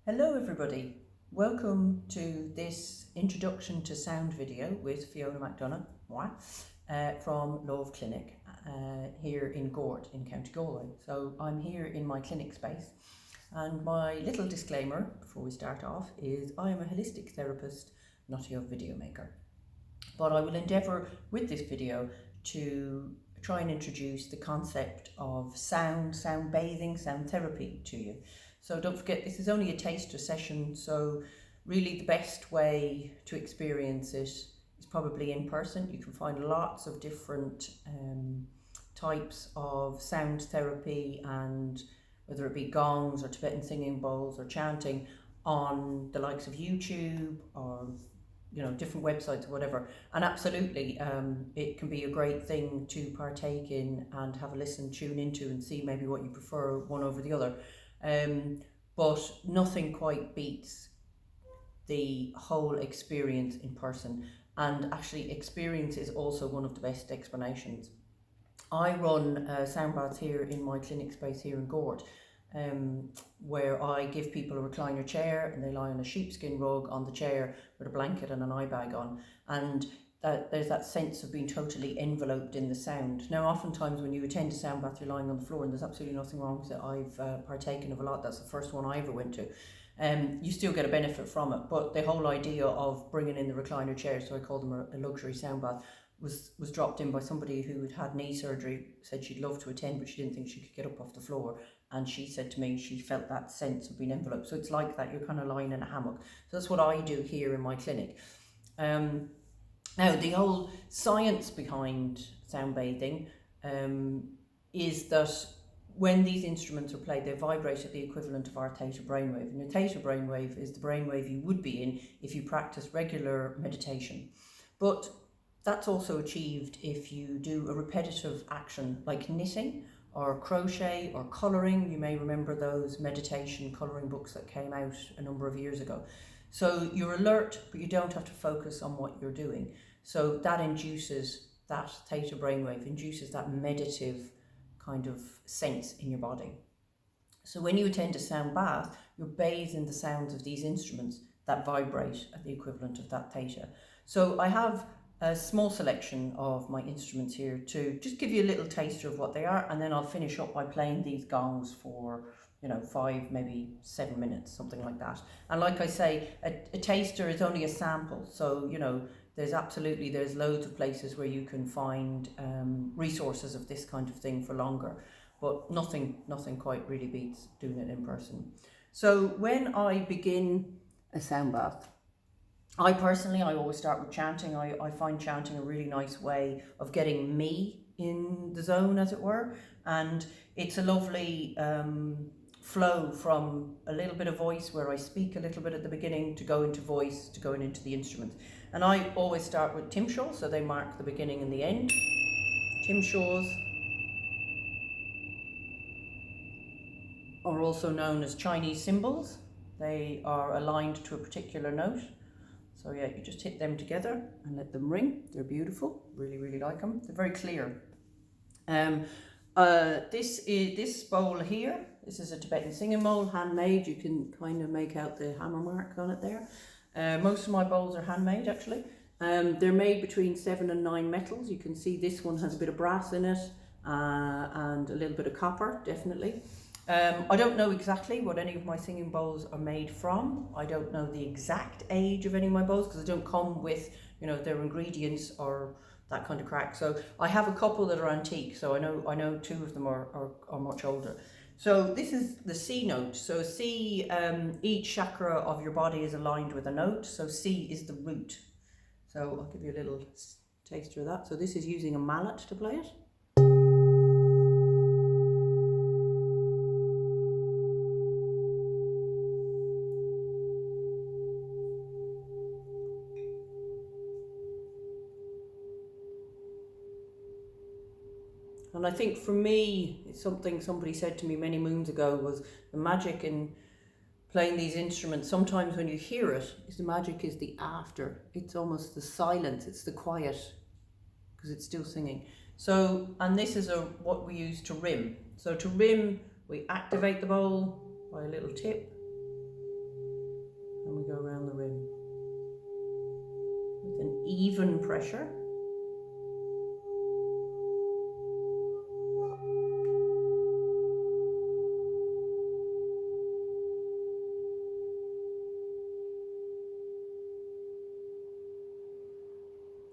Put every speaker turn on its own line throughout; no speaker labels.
Hello everybody, welcome to this introduction to sound video with Fiona McDonagh from Lámh Clinic here in Gort in County Galway. So I'm here in my clinic space, and my little disclaimer before we start off is I am a holistic therapist, not your video maker. But I will endeavour with this video to try and introduce the concept of sound bathing, sound therapy to you. So don't forget, this is only a taster session, so really the best way to experience it is probably in person. You can find lots of different types of sound therapy, and whether it be gongs or Tibetan singing bowls or chanting on the likes of YouTube or different websites or whatever. And absolutely it can be a great thing to partake in and have a listen, tune into, and see maybe what you prefer one over the other. But nothing quite beats the whole experience in person, and actually experience is also one of the best explanations. I run sound baths here in my clinic space here in Gort, where I give people a recliner chair and they lie on a sheepskin rug on the chair with a blanket and an eye bag on, and there's that sense of being totally enveloped in the sound. Now, oftentimes when you attend a sound bath, you're lying on the floor, and there's absolutely nothing wrong with it. I've partaken of a lot. That's the first one I ever went to. You still get a benefit from it, but the whole idea of bringing in the recliner chair, so I call them a luxury sound bath, was dropped in by somebody who had had knee surgery, said she'd love to attend, but she didn't think she could get up off the floor. And she said to me she felt that sense of being enveloped. So it's like that, you're kind of lying in a hammock. So that's what I do here in my clinic. Now, the whole science behind sound bathing is that when these instruments are played, they vibrate at the equivalent of our theta brainwave. And a theta brainwave is the brainwave you would be in if you practice regular meditation. But that's also achieved if you do a repetitive action like knitting or crochet or colouring. You may remember those meditation colouring books that came out a number of years ago. So you're alert, but you don't have to focus on what you're doing. So that induces, that theta brainwave induces that meditative kind of sense in your body. So when you attend a sound bath, you're bathed in the sounds of these instruments that vibrate at the equivalent of that theta. So I have a small selection of my instruments here to just give you a little taster of what they are, and then I'll finish up by playing these gongs for 5, maybe 7 minutes, something like that. And like I say, a taster is only a sample, so there's loads of places where you can find resources of this kind of thing for longer, but nothing quite really beats doing it in person. So when I begin a sound bath, I always start with chanting. I find chanting a really nice way of getting me in the zone, as it were, and it's a lovely flow from a little bit of voice where I speak a little bit at the beginning to go into voice, to going into the instruments. And I always start with timshaws, so they mark the beginning and the end. Timshaws are also known as Chinese cymbals. They are aligned to a particular note. So yeah, you just hit them together and let them ring. They're beautiful, really, really like them. They're very clear. This bowl here, this is a Tibetan singing bowl, handmade. You can kind of make out the hammer mark on it there. Most of my bowls are handmade, actually. They're made between 7 and 9 metals. You can see this one has a bit of brass in it and a little bit of copper, definitely. I don't know exactly what any of my singing bowls are made from. I don't know the exact age of any of my bowls because they don't come with, their ingredients or that kind of crack. So I have a couple that are antique. So I know 2 of them are much older. So this is the C note. So C, each chakra of your body is aligned with a note. So C is the root. So I'll give you a little taster of that. So this is using a mallet to play it. And I think for me, it's something somebody said to me many moons ago, was the magic in playing these instruments. Sometimes when you hear it, the magic is the after. It's almost the silence, it's the quiet, because it's still singing. So, and this is what we use to rim. So to rim, we activate the bowl by a little tip. even pressure.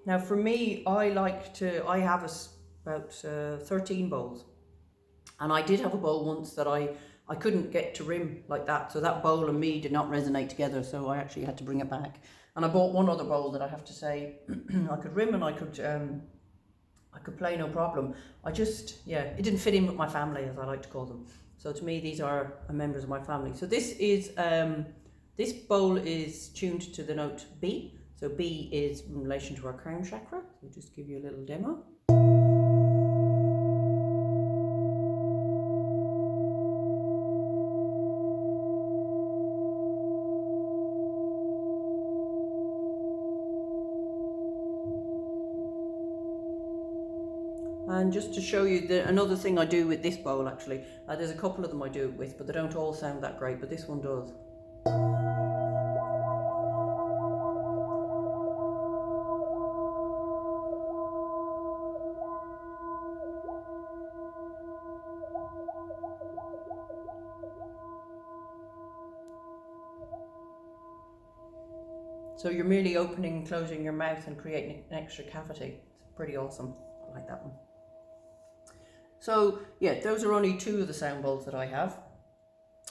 Now for me, I have about 13 bowls. And I did have a bowl once that I couldn't get to rim like that. So that bowl and me did not resonate together. So I actually had to bring it back. And I bought one other bowl that I have to say I could rim and I could play no problem. It didn't fit in with my family, as I like to call them. So to me, these are members of my family. So this is, this bowl is tuned to the note B. So B is in relation to our crown chakra. So I'll just give you a little demo. And just to show you another thing I do with this bowl, actually, there's a couple of them I do it with, but they don't all sound that great, but this one does. So you're merely opening and closing your mouth and creating an extra cavity. It's pretty awesome. I like that one. So yeah, those are only two of the sound bowls that I have.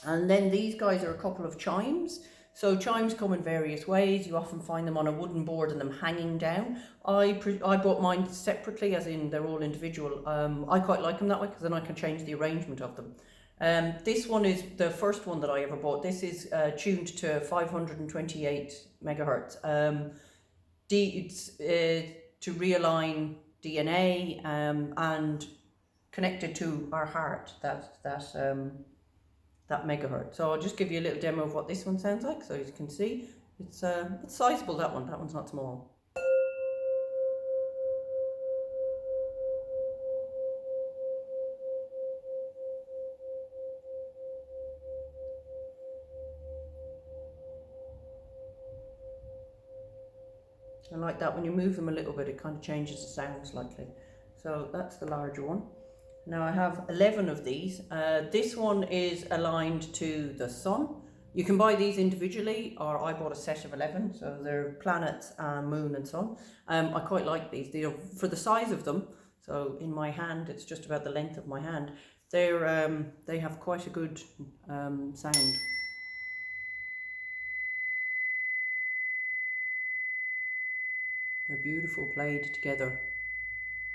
And then these guys are a couple of chimes. So chimes come in various ways. You often find them on a wooden board and them hanging down. I bought mine separately, as in they're all individual. I quite like them that way because then I can change the arrangement of them. This one is the first one that I ever bought. This is tuned to 528 megahertz. It's to realign DNA and connected to our heart, that megahertz. So I'll just give you a little demo of what this one sounds like. So as you can see, it's sizable, that one. That one's not small. I like that when you move them a little bit, it kind of changes the sound slightly. So that's the larger one. Now I have 11 of these. This one is aligned to the sun. You can buy these individually, or I bought a set of 11. So they're planets, moon and sun. I quite like these. They are, for the size of them, so in my hand, it's just about the length of my hand. They have quite a good sound. They're beautiful played together.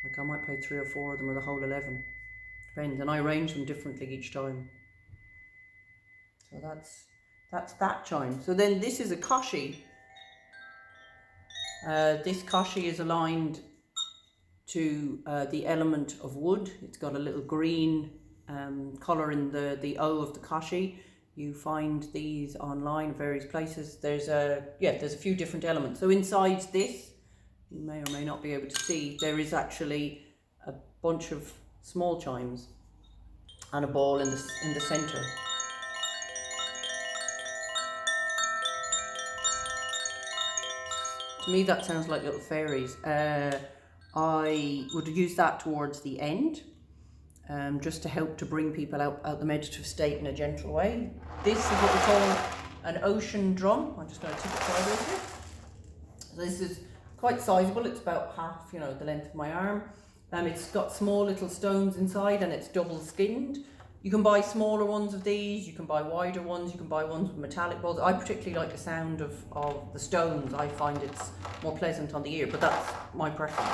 Like I might play 3 or 4 of them, or the whole 11. Depends, and I arrange them differently each time. So that's that chime. So then this is a koshi. This koshi is aligned to the element of wood. It's got a little green colour in the O of the koshi. You find these online in various places. There's a few different elements. So inside this, you may or may not be able to see, there is actually a bunch of small chimes and a ball in the centre. To me that sounds like little fairies. I would use that towards the end, just to help to bring people out the meditative state in a gentle way. This is what we call an ocean drum. I'm just going to tip it sideways here. So this is quite sizable. It's about half, the length of my arm. It's got small little stones inside and it's double skinned. You can buy smaller ones of these, you can buy wider ones, you can buy ones with metallic balls. I particularly like the sound of the stones. I find it's more pleasant on the ear, but that's my preference.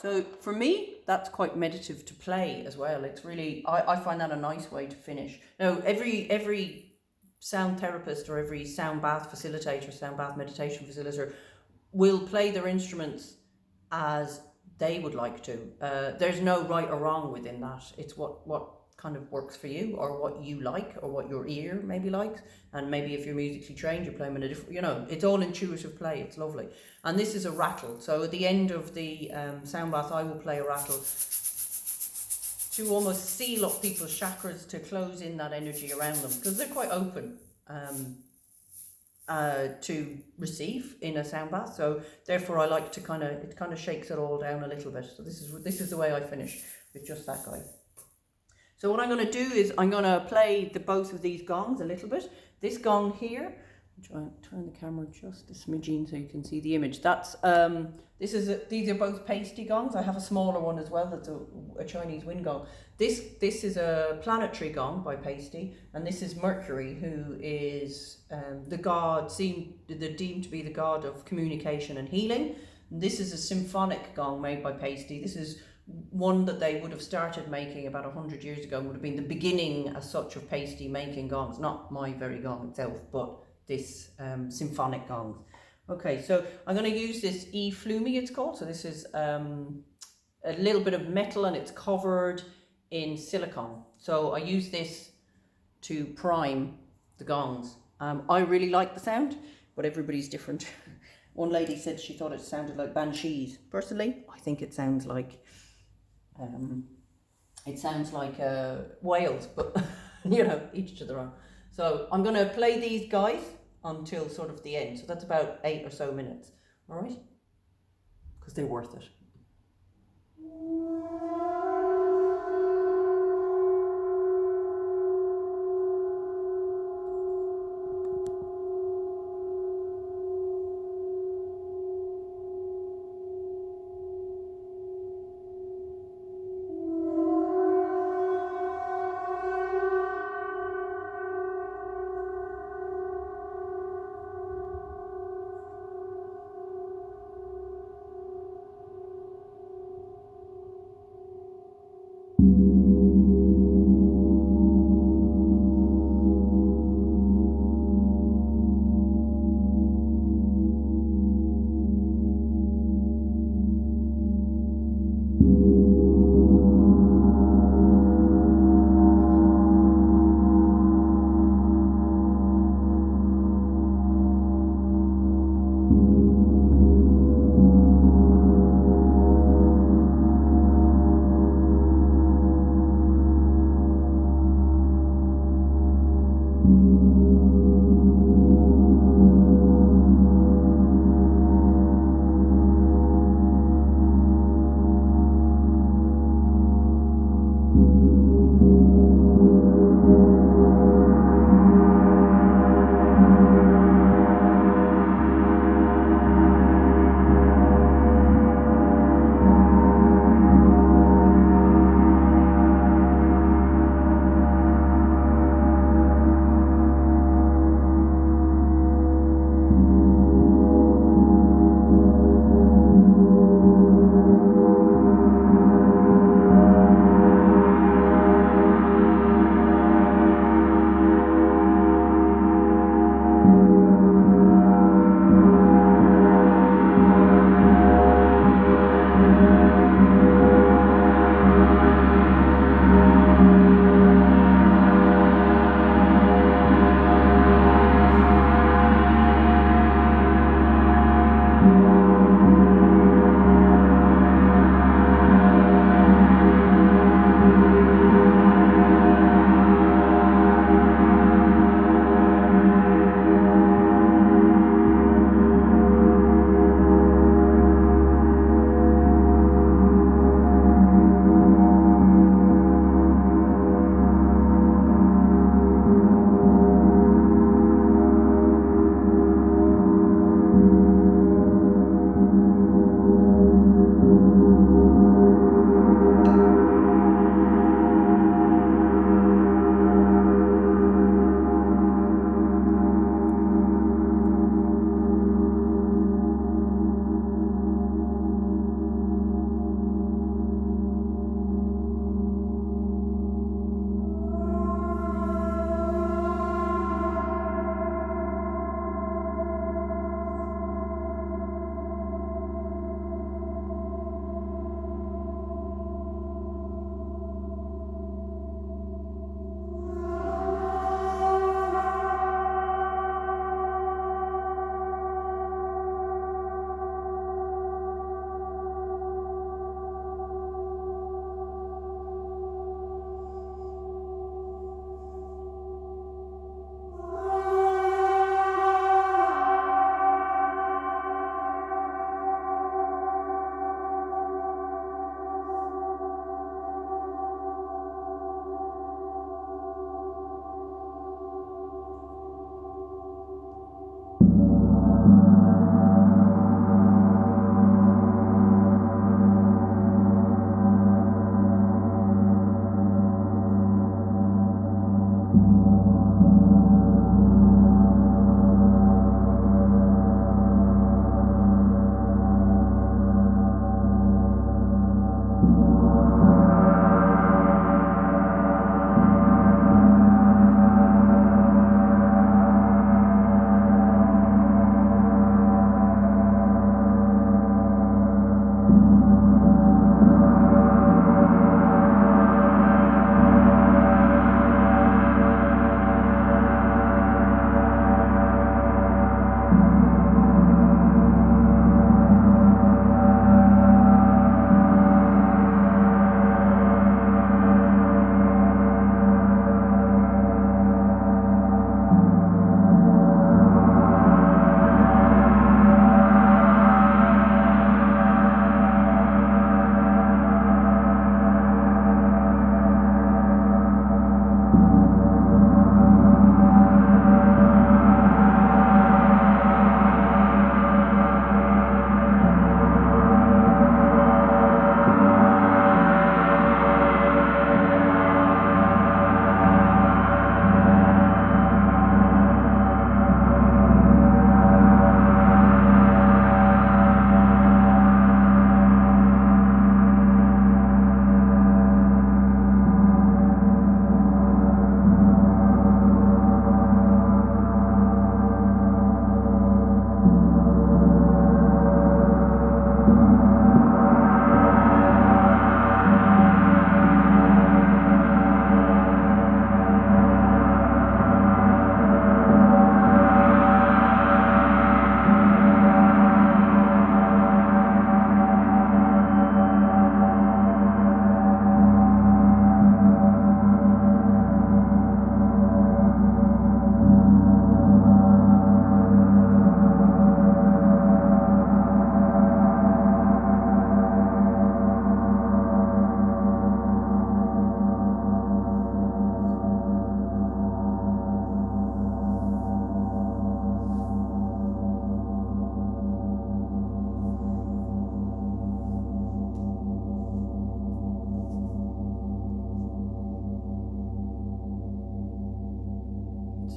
So for me, that's quite meditative to play as well. It's really, I find that a nice way to finish. Now, every sound therapist or every sound bath facilitator, sound bath meditation facilitator will play their instruments as they would like to. There's no right or wrong within that. It's what kind of works for you, or what you like, or what your ear maybe likes. And maybe if you're musically trained, you play them in a different, you know, it's all intuitive play. It's lovely. And this is a rattle. So at the end of the sound bath, I will play a rattle to almost seal up people's chakras, to close in that energy around them, because they're quite open to receive in a sound bath. So therefore I like to it kind of shakes it all down a little bit. So this is the way I finish, with just that guy. So what I'm going to do is I'm going to play both of these gongs a little bit. This gong here, try and turn the camera just a smidgen so you can see the image. That's these are both PAISTE gongs. I have a smaller one as well. That's a Chinese wind gong. This is a planetary gong by PAISTE, and this is Mercury, who is the god they're deemed to be the god of communication and healing. This is a symphonic gong made by PAISTE. This is one that they would have started making about 100 years ago, would have been the beginning as such of PAISTE making gongs, not my very gong itself, but this symphonic gongs. Okay, so I'm going to use this E Flumi, it's called. So this is a little bit of metal, and it's covered in silicone. So I use this to prime the gongs. I really like the sound, but everybody's different. One lady said she thought it sounded like banshees. Personally, I think it sounds like whales, but you know, each to their own. So I'm going to play these guys until sort of the end. So that's about 8 or so minutes. All right? Because they're worth it.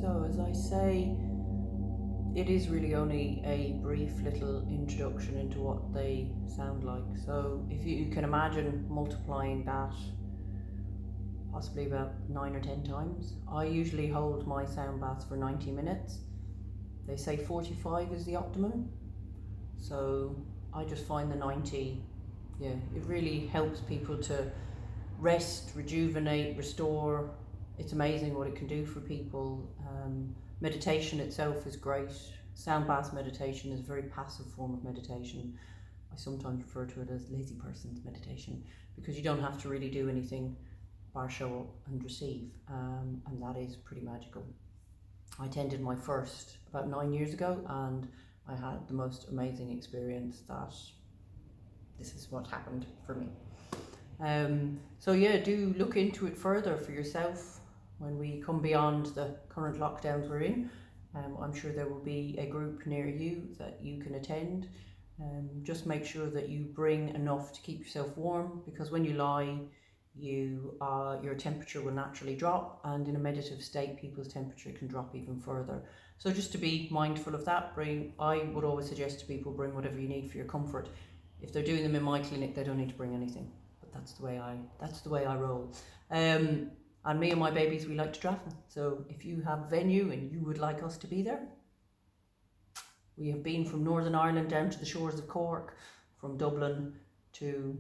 So as I say, it is really only a brief little introduction into what they sound like. So if you can imagine multiplying that possibly about 9 or 10 times. I usually hold my sound baths for 90 minutes. They say 45 is the optimum. So I just find the 90, yeah, it really helps people to rest, rejuvenate, restore. It's amazing what it can do for people. Meditation itself is great. Sound bath meditation is a very passive form of meditation. I sometimes refer to it as lazy person's meditation, because you don't have to really do anything bar show up and receive, and that is pretty magical. I attended my first about 9 years ago, and I had the most amazing experience. That this is what happened for me. So yeah, do look into it further for yourself when we come beyond the current lockdowns we're in. I'm sure there will be a group near you that you can attend. Just make sure that you bring enough to keep yourself warm, because when you lie, your temperature will naturally drop, and in a meditative state people's temperature can drop even further. So just to be mindful of that, I would always suggest to people, bring whatever you need for your comfort. If they're doing them in my clinic, they don't need to bring anything, but that's the way I roll. And me and my babies, we like to travel. So if you have a venue and you would like us to be there, we have been from Northern Ireland down to the shores of Cork, from Dublin to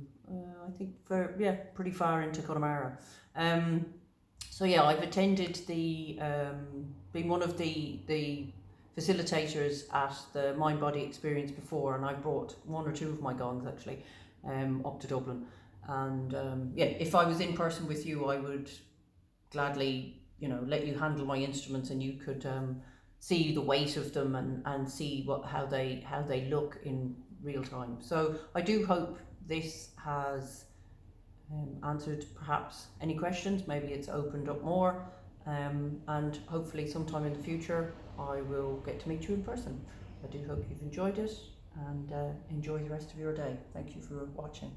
I think pretty far into Connemara. So yeah, I've attended been one of the facilitators at the Mind Body Experience before, and I brought 1 or 2 of my gongs actually up to Dublin. And yeah, if I was in person with you, I would gladly, let you handle my instruments, and you could see the weight of them and see how they look in real time. So I do hope this has answered perhaps any questions. Maybe it's opened up more, and hopefully sometime in the future I will get to meet you in person. I do hope you've enjoyed it, and enjoy the rest of your day. Thank you for watching.